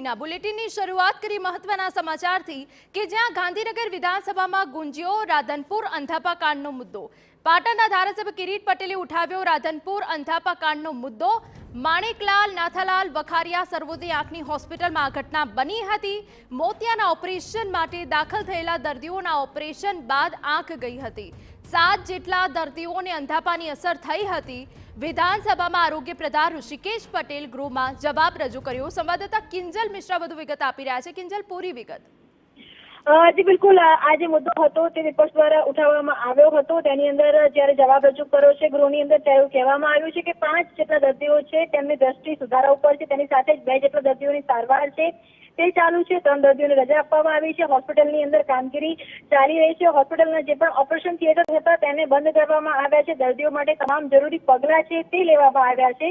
સમયના બુલેટિનની શરૂઆત કરી મહત્વના સમાચારથી કે જ્યાં ગાંધીનગર વિધાનસભામાં ગુંજ્યો રાધનપુર અંધાપા કાંડનો મુદ્દો। પાટણના ધારાસભ્ય કિરીટ પટેલે ઉઠાવ્યો રાધનપુર અંધાપા કાંડનો મુદ્દો। માણેકલાલ નાથાલાલ વખારિયા સર્વોદય આંખની હોસ્પિટલમાં આ ઘટના બની હતી। મોતિયાના ઓપરેશન માટે દાખલ થયેલા દર્દીઓના ઓપરેશન બાદ આંખ ગઈ હતી। 7 જેટલા દર્દીઓને અંધાપાની અસર થઈ હતી। વિધાનસભામાં આરોગ્ય પ્રધાન ઋષિકેશ પટેલ ગૃહમાં જવાબ રજૂ કર્યો। સંવાદદાતા કિંજલ મિશ્રા વધુ વિગત આપી રહ્યા છે। કિંજલ, પૂરી વિગત। જી બિલકુલ, આ જે મુદ્દો હતો તે વિપક્ષ દ્વારા ઉઠાવવામાં આવ્યો હતો। તેની અંદર જ્યારે જવાબ રજૂ કર્યો છે ગૃહની અંદર ત્યારે એવું કહેવામાં આવ્યું છે કે 5 જેટલા દર્દીઓ છે તેમની દ્રષ્ટિ સુધારા ઉપર છે, તેની સાથે જ 2 જેટલા દર્દીઓની સારવાર છે તે ચાલુ છે। 3 દર્દીઓને રજા આપવામાં આવી છે। હોસ્પિટલની અંદર કામગીરી ચાલી રહી છે। હોસ્પિટલના જે પણ ઓપરેશન થિયેટર હતા તેને બંધ કરવામાં આવ્યા છે। દર્દીઓ માટે તમામ જરૂરી પગલાં છે તે લેવામાં આવ્યા છે।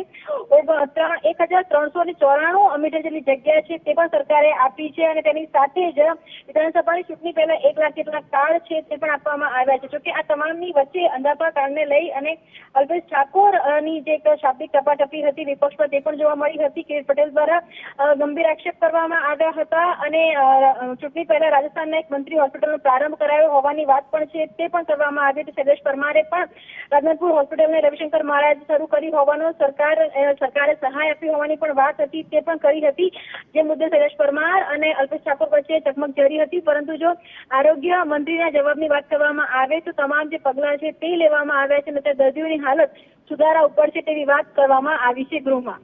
1394 મીટર જેટલી જગ્યા છે તે પણ સરકારે આપી છે અને તેની સાથે જ વિધાનસભાની ચૂંટણી પહેલા 1 લાખ જેટલા કાર્ડ છે તે પણ આપવામાં આવ્યા છે। જોકે આ તમામની વચ્ચે અંધાપા કાંડને લઈ અને અલ્પેશ ઠાકોરની જે એક શાબ્દિક ટપાટપી હતી વિપક્ષ પર તે પણ જોવા મળી હતી। કિરીટ પટેલ દ્વારા ગંભીર આક્ષેપ કરવામાં આવ્યા હતા અને ચૂંટણી પહેલા રાજસ્થાનના એક મંત્રી હોસ્પિટલનો પ્રારંભ કરાયો હોવાની વાત પણ છે તે પણ કરવામાં આવી હતી। શૈલેષ પરમારે પણ રાધનપુર હોસ્પિટલને રવિશંકર મહારાજ શરૂ કરી હોવાનો સરકારે સહાય આપી હોવાની પણ વાત હતી તે પણ કરી હતી। જે મુદ્દે શૈલેષ પરમાર અને અલ્પેશ ઠાકોર વચ્ચે ચકમક જરી હતી, પરંતુ જો આરોગ્ય મંત્રીના જવાબની વાત કરવામાં આવે તો તમામ જે પગલાં છે તે લેવામાં આવ્યા છે અને દર્દીઓની હાલત સુધારા ઉપર છે તેવી વાત કરવામાં આવી છે ગૃહમાં।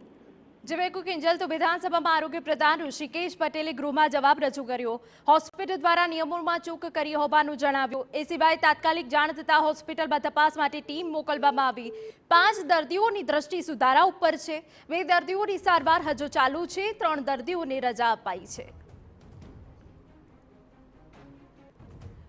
કિંજલ, તો વિધાનસભામાં આરોગ્ય પ્રધાન ઋષિકેશ પટેલે ગૃહમાં જવાબ રજૂ કર્યો। હોસ્પિટલ દ્વારા નિયમોમાં ચૂક કરી હોવાનું જણાવ્યું। એ સિવાય તાત્કાલિક જાણ થતાં હોસ્પિટલમાં તપાસ માટે ટીમ મોકલવામાં આવી। 5 દર્દીઓની દ્રષ્ટિ સુધારા ઉપર છે, 2 દર્દીઓની સારવાર હજુ ચાલુ છે, 3 દર્દીઓને રજા અપાઈ છે।